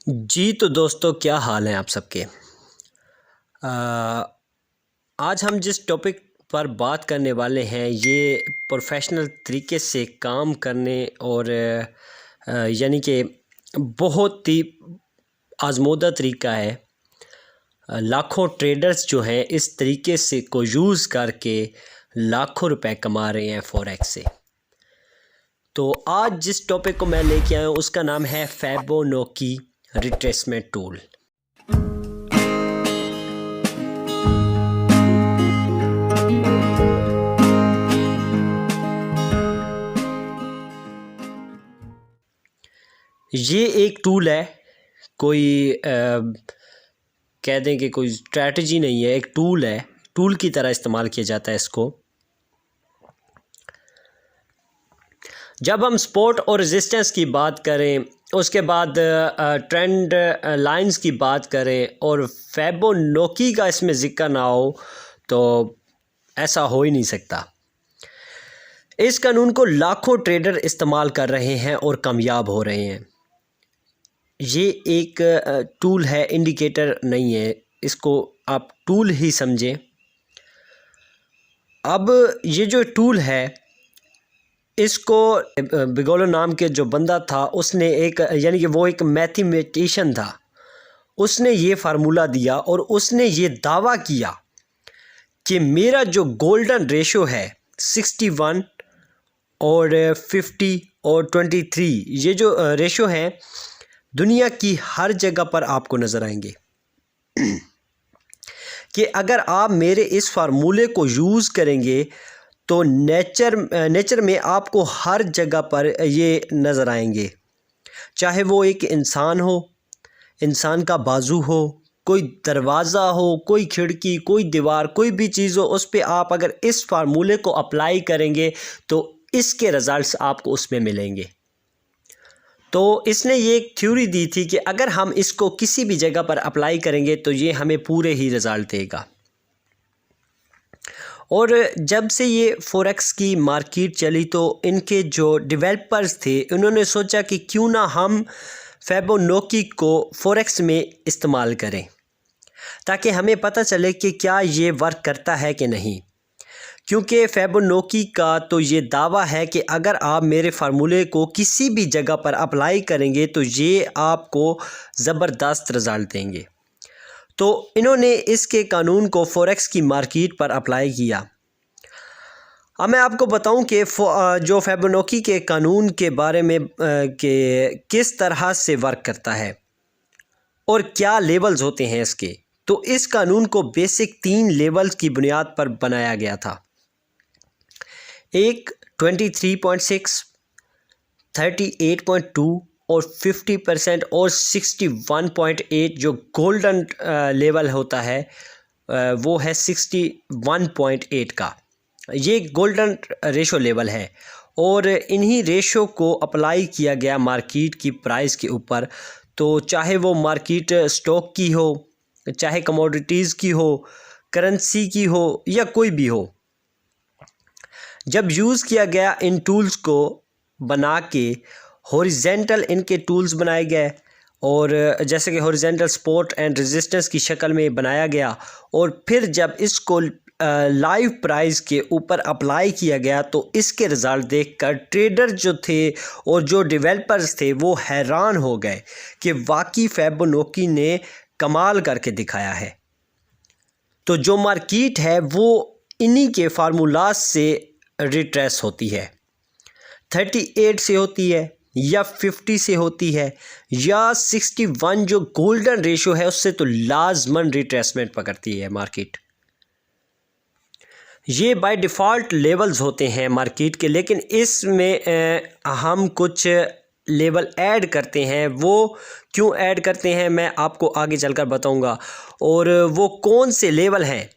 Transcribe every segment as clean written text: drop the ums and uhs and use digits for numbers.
जी तो दोस्तों, क्या हाल हैं आप सबके। आज हम जिस टॉपिक पर बात करने वाले हैं ये प्रोफेशनल तरीके से काम करने और यानी कि बहुत ही आज़मूदा तरीका है। लाखों ट्रेडर्स जो हैं इस तरीके से को यूज़ करके लाखों रुपए कमा रहे हैं फॉरेक्स से। तो आज जिस टॉपिक को मैं लेके आया हूँ उसका नाम है फिबोनाची रिट्रेसमेंट टूल। ये एक टूल है, कोई कह दें कि कोई स्ट्रैटेजी नहीं है, एक टूल है। टूल की तरह इस्तेमाल किया जाता है इसको। जब हम सपोर्ट और रेजिस्टेंस की बात करें, उसके बाद ट्रेंड लाइंस की बात करें और फिबोनाची का इसमें ज़िक्र ना हो तो ऐसा हो ही नहीं सकता। इस कानून को लाखों ट्रेडर इस्तेमाल कर रहे हैं और कामयाब हो रहे हैं। ये एक टूल है, इंडिकेटर नहीं है, इसको आप टूल ही समझें। अब ये जो टूल है इसको बिगोलो नाम के जो बंदा था उसने एक यानी कि वो एक मैथमेटिशियन था, उसने ये फार्मूला दिया और उसने ये दावा किया कि मेरा जो गोल्डन रेशो है 61 और 50 और 23, ये जो रेशो हैं दुनिया की हर जगह पर आपको नज़र आएंगे कि अगर आप मेरे इस फार्मूले को यूज़ करेंगे तो नेचर में आपको हर जगह पर ये नज़र आएंगे। चाहे वो एक इंसान हो, इंसान का बाजू हो, कोई दरवाज़ा हो, कोई खिड़की, कोई दीवार, कोई भी चीज़ हो, उस पे आप अगर इस फार्मूले को अप्लाई करेंगे तो इसके रिज़ल्ट्स आपको उसमें मिलेंगे। तो इसने ये एक थ्योरी दी थी कि अगर हम इसको किसी भी जगह पर अप्लाई करेंगे तो ये हमें पूरे ही रिज़ल्ट देगा। और जब से ये फॉरेक्स की मार्केट चली तो इनके जो डेवलपर्स थे उन्होंने सोचा कि क्यों ना हम फिबोनाची को फॉरेक्स में इस्तेमाल करें ताकि हमें पता चले कि क्या ये वर्क करता है कि नहीं। क्योंकि फिबोनाची का तो ये दावा है कि अगर आप मेरे फार्मूले को किसी भी जगह पर अप्लाई करेंगे तो ये आपको ज़बरदस्त रिज़ल्ट देंगे। तो इन्होंने इसके कानून को फॉरेक्स की मार्केट पर अप्लाई किया। अब मैं आपको बताऊं कि जो फिबोनाची के कानून के बारे में कि किस तरह से वर्क करता है और क्या लेवल्स होते हैं इसके। तो इस कानून को बेसिक 3 लेवल्स की बुनियाद पर बनाया गया था। एक 23.6, 38.2 और 50% और 61.8 जो गोल्डन लेवल होता है वो है 61.8 का। ये गोल्डन रेशो लेवल है और इन्हीं रेशो को अप्लाई किया गया मार्केट की प्राइस के ऊपर। तो चाहे वो मार्केट स्टॉक की हो, चाहे कमोडिटीज़ की हो, करेंसी की हो या कोई भी हो, जब यूज़ किया गया इन टूल्स को बना के हॉरिजेंटल इनके टूल्स बनाए गए और जैसे कि हॉरिजेंटल सपोर्ट एंड रेजिस्टेंस की शक्ल में बनाया गया और फिर जब इसको लाइव प्राइस के ऊपर अप्लाई किया गया तो इसके रिज़ल्ट देखकर ट्रेडर जो थे और जो डेवलपर्स थे वो हैरान हो गए कि वाकई फिबोनाची ने कमाल करके दिखाया है। तो जो मार्केट है वो इन्हीं के फार्मूलाज से रिट्रेस होती है, 38 से होती है या 50 से होती है या 61 जो गोल्डन रेशो है उससे तो लाजमन रिट्रेसमेंट पकड़ती है मार्केट। ये बाय डिफ़ॉल्ट लेवल्स होते हैं मार्केट के, लेकिन इसमें हम कुछ लेवल ऐड करते हैं। वो क्यों ऐड करते हैं मैं आपको आगे चलकर बताऊंगा और वो कौन से लेवल हैं।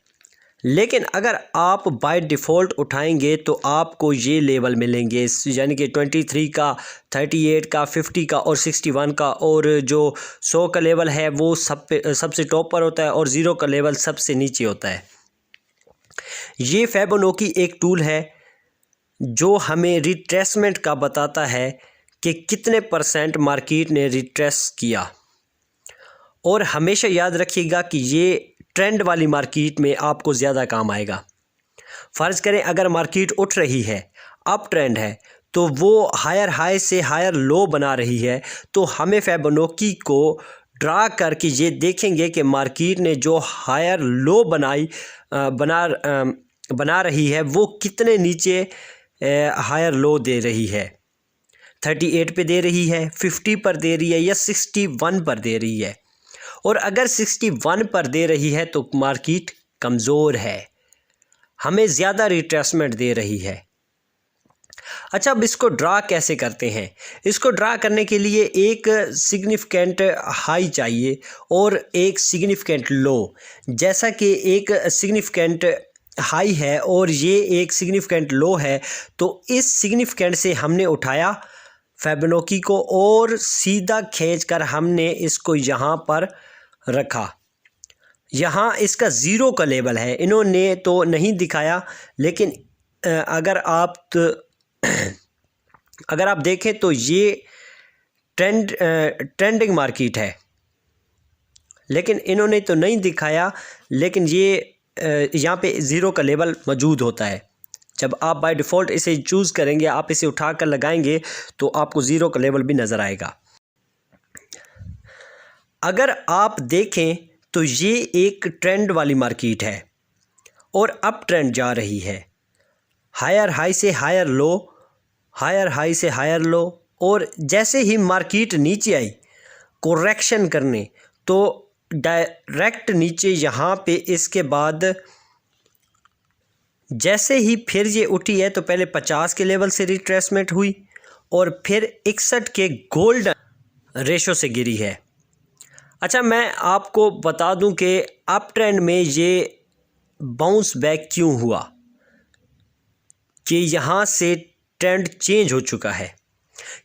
लेकिन अगर आप बाय डिफ़ॉल्ट उठाएंगे तो आपको ये लेवल मिलेंगे, यानी कि 23 का, 38 का, 50 का और 61 का। और जो 100 का लेवल है वो सबसे टॉप पर होता है और 0 का लेवल सबसे नीचे होता है। ये फिबोनाची एक टूल है जो हमें रिट्रेसमेंट का बताता है कि कितने % मार्केट ने रिट्रेस किया। और हमेशा याद रखिएगा कि ये ट्रेंड वाली मार्केट में आपको ज़्यादा काम आएगा। फ़र्ज़ करें अगर मार्केट उठ रही है, अप ट्रेंड है, तो वो हायर हाई से हायर लो बना रही है, तो हमें फिबोनाची को ड्रा करके ये देखेंगे कि मार्केट ने जो हायर लो बना रही है वो कितने नीचे हायर लो दे रही है। 38 पे दे रही है, 50 पर दे रही है या 61 पर दे रही है। और अगर 61 पर दे रही है तो मार्केट कमज़ोर है, हमें ज़्यादा रिट्रेसमेंट दे रही है। अच्छा, अब इसको ड्रा कैसे करते हैं? इसको ड्रा करने के लिए एक सिग्निफिकेंट हाई चाहिए और एक सिग्निफिकेंट लो। जैसा कि एक सिग्निफिकेंट हाई है और ये एक सिग्निफिकेंट लो है, तो इस सिग्निफिकेंट से हमने उठाया फिबोनाची को और सीधा खींचकर हमने इसको यहाँ पर रखा। यहाँ इसका ज़ीरो का लेवल है, इन्होंने तो नहीं दिखाया, लेकिन अगर आप देखें तो ये ट्रेंडिंग मार्केट है, लेकिन इन्होंने तो नहीं दिखाया, लेकिन ये यहाँ पे ज़ीरो का लेवल मौजूद होता है। जब आप बाय डिफ़ॉल्ट इसे चूज़ करेंगे, आप इसे उठा कर लगाएंगे तो आपको ज़ीरो का लेवल भी नज़र आएगा। अगर आप देखें तो ये एक ट्रेंड वाली मार्केट है और अप ट्रेंड जा रही है, हायर हाई से हायर लो, हायर हाई से हायर लो, और जैसे ही मार्केट नीचे आई कोरेक्शन करने, तो डायरेक्ट नीचे यहाँ पे इसके बाद जैसे ही फिर ये उठी है तो पहले 50 के लेवल से रिट्रेसमेंट हुई और फिर 61 के गोल्डन रेशो से गिरी है। अच्छा, मैं आपको बता दूं कि अप ट्रेंड में ये बाउंस बैक क्यों हुआ, कि यहाँ से ट्रेंड चेंज हो चुका है,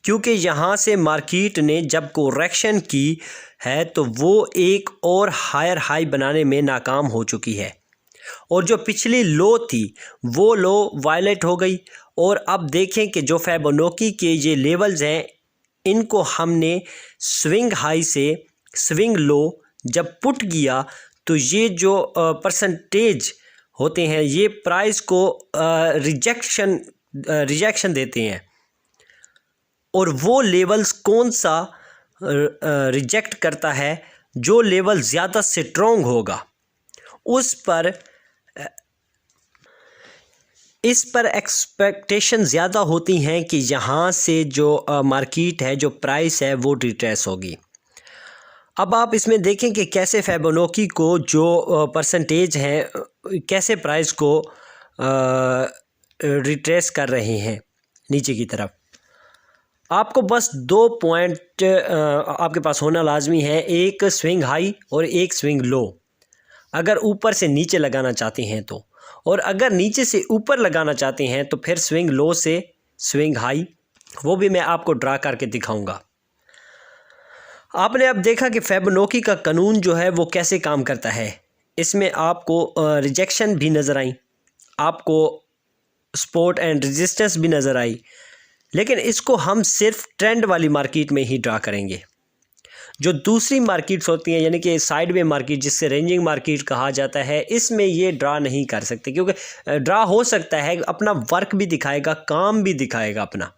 क्योंकि यहाँ से मार्केट ने जब कोरेक्शन की है तो वो एक और हायर हाई बनाने में नाकाम हो चुकी है, और जो पिछली लो थी वो लो वायलेट हो गई। और अब देखें कि जो फिबोनाची के ये लेवल्स हैं, इनको हमने स्विंग हाई से स्विंग लो जब पुट किया तो ये जो परसेंटेज होते हैं ये प्राइस को रिजेक्शन देते हैं, और वो लेवल्स कौन सा रिजेक्ट करता है, जो लेवल ज़्यादा स्ट्रॉन्ग होगा इस पर एक्सपेक्टेशन ज़्यादा होती हैं कि यहाँ से जो मार्केट है, जो प्राइस है, वो रिट्रेस होगी। अब आप इसमें देखें कि कैसे फिबोनाची को जो परसेंटेज हैं, कैसे प्राइस को रिट्रेस कर रहे हैं नीचे की तरफ। आपको बस 2 पॉइंट आपके पास होना लाजमी है, एक स्विंग हाई और एक स्विंग लो, अगर ऊपर से नीचे लगाना चाहते हैं तो, और अगर नीचे से ऊपर लगाना चाहते हैं तो फिर स्विंग लो से स्विंग हाई, वो भी मैं आपको ड्रा करके दिखाऊंगा। आपने अब देखा कि फिबोनाची का कानून जो है वो कैसे काम करता है। इसमें आपको रिजेक्शन भी नज़र आई, आपको सपोर्ट एंड रेजिस्टेंस भी नज़र आई, लेकिन इसको हम सिर्फ ट्रेंड वाली मार्केट में ही ड्रा करेंगे। जो दूसरी मार्केट्स होती हैं, यानी कि साइडवे मार्केट, जिससे रेंजिंग मार्केट कहा जाता है, इसमें ये ड्रा नहीं कर सकते, क्योंकि ड्रा हो सकता है, अपना वर्क भी दिखाएगा, काम भी दिखाएगा अपना,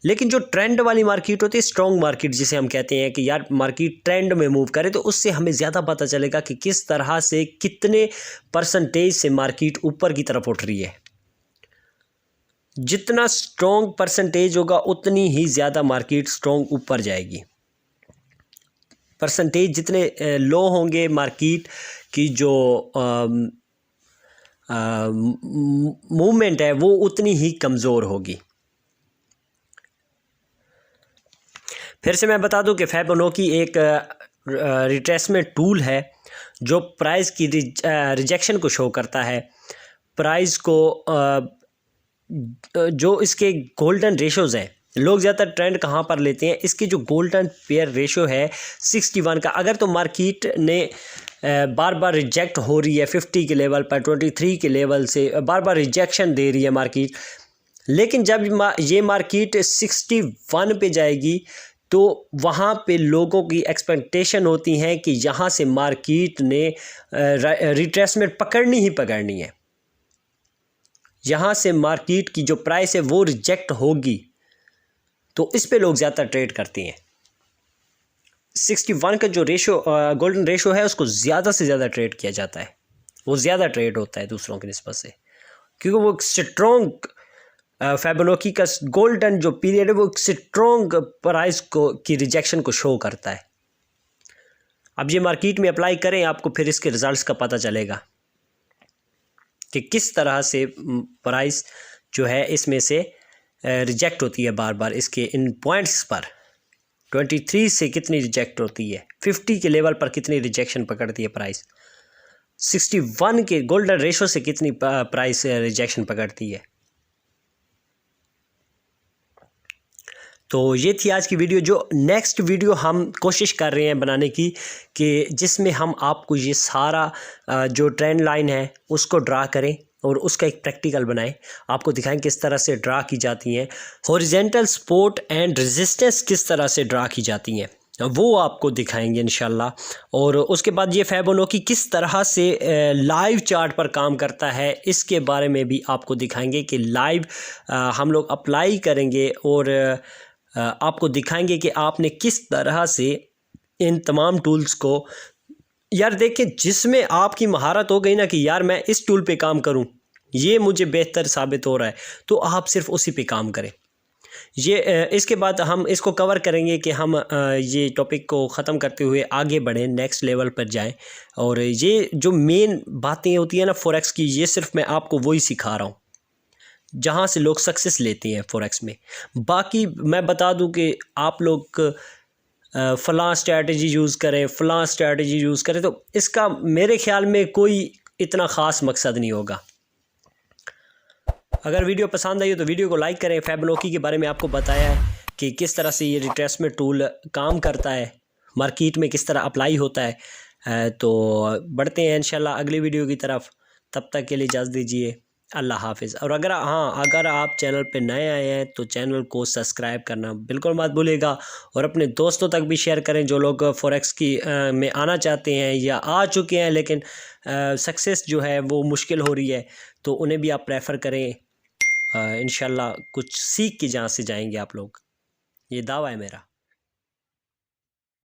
लेकिन जो ट्रेंड वाली मार्केट होती है, स्ट्रॉन्ग मार्केट जिसे हम कहते हैं कि यार मार्केट ट्रेंड में मूव करे, तो उससे हमें ज़्यादा पता चलेगा कि किस तरह से कितने परसेंटेज से मार्केट ऊपर की तरफ उठ रही है। जितना स्ट्रॉन्ग परसेंटेज होगा उतनी ही ज़्यादा मार्केट स्ट्रॉन्ग ऊपर जाएगी। परसेंटेज जितने लो होंगे, मार्केट की जो मूवमेंट है वो उतनी ही कमज़ोर होगी। फिर से मैं बता दूं कि फिबोनाची एक रिट्रेसमेंट टूल है जो प्राइस की रिजेक्शन को शो करता है। प्राइस को जो इसके गोल्डन रेशोज़ हैं, लोग ज़्यादातर ट्रेंड कहाँ पर लेते हैं, इसकी जो गोल्डन पेयर रेशो है 61 का, अगर तो मार्केट ने बार बार रिजेक्ट हो रही है 50 के लेवल पर, 23 के लेवल से बार बार रिजेक्शन दे रही है मार्केट, लेकिन जब ये मार्केट 61 पे जाएगी तो वहाँ पे लोगों की एक्सपेक्टेशन होती हैं कि यहाँ से मार्केट ने रिट्रेसमेंट पकड़नी ही पकड़नी है, यहाँ से मार्केट की जो प्राइस है वो रिजेक्ट होगी, तो इस पे लोग ज़्यादा ट्रेड करते हैं। 61 का जो रेशो गोल्डन रेशो है उसको ज़्यादा से ज़्यादा ट्रेड किया जाता है, वो ज़्यादा ट्रेड होता है दूसरों की निस्बत से, क्योंकि वो स्ट्रॉन्ग फिबोनाची का गोल्डन जो पीरियड है वो स्ट्रॉन्ग प्राइस को की रिजेक्शन को शो करता है। अब ये मार्केट में अप्लाई करें, आपको फिर इसके रिजल्ट्स का पता चलेगा कि किस तरह से प्राइस जो है इसमें से रिजेक्ट होती है बार बार। इसके इन पॉइंट्स पर 23 से कितनी रिजेक्ट होती है, 50 के लेवल पर कितनी रिजेक्शन पकड़ती है प्राइस, 61 के गोल्डन रेशो से कितनी प्राइस रिजेक्शन पकड़ती है। तो ये थी आज की वीडियो। जो नेक्स्ट वीडियो हम कोशिश कर रहे हैं बनाने की कि जिसमें हम आपको ये सारा जो ट्रेंड लाइन है उसको ड्रा करें और उसका एक प्रैक्टिकल बनाएं, आपको दिखाएं किस तरह से ड्रा की जाती हैं, हॉरिजॉन्टल सपोर्ट एंड रेजिस्टेंस किस तरह से ड्रा की जाती हैं वो आपको दिखाएंगे इंशाल्लाह। और उसके बाद ये फिबोनाची किस तरह से लाइव चार्ट पर काम करता है इसके बारे में भी आपको दिखाएंगे कि लाइव हम लोग अप्लाई करेंगे और आपको दिखाएंगे कि आपने किस तरह से इन तमाम टूल्स को, यार देखिए, जिसमें आपकी महारत हो गई ना कि यार मैं इस टूल पे काम करूं, ये मुझे बेहतर साबित हो रहा है, तो आप सिर्फ उसी पे काम करें। ये इसके बाद हम इसको कवर करेंगे कि हम ये टॉपिक को ख़त्म करते हुए आगे बढ़ें, नेक्स्ट लेवल पर जाएं। और ये जो मेन बातें होती हैं ना फॉरेक्स की, ये सिर्फ मैं आपको वही सिखा रहा हूँ जहाँ से लोग सक्सेस लेते हैं फॉरेक्स में। बाकी मैं बता दूं कि आप लोग फ़लाँ स्ट्रैटेजी यूज़ करें, फ़लाँ स्ट्रैटेजी यूज़ करें, तो इसका मेरे ख़्याल में कोई इतना ख़ास मकसद नहीं होगा। अगर वीडियो पसंद आई हो तो वीडियो को लाइक करें। फिबोनाची के बारे में आपको बताया है कि किस तरह से ये रिट्रेसमेंट टूल काम करता है, मार्केट में किस तरह अप्लाई होता है। तो बढ़ते हैं इंशाल्लाह अगली वीडियो की तरफ। तब तक के लिए इजाज़त दीजिए, अल्लाह हाफिज़। और अगर आप चैनल पे नए आए हैं तो चैनल को सब्सक्राइब करना बिल्कुल मत भूलिएगा और अपने दोस्तों तक भी शेयर करें जो लोग फॉरेक्स की में आना चाहते हैं या आ चुके हैं लेकिन सक्सेस जो है वो मुश्किल हो रही है, तो उन्हें भी आप प्रेफर करें। इंशाल्लाह कुछ सीख के जहाँ से जाएंगे आप लोग, ये दावा है मेरा।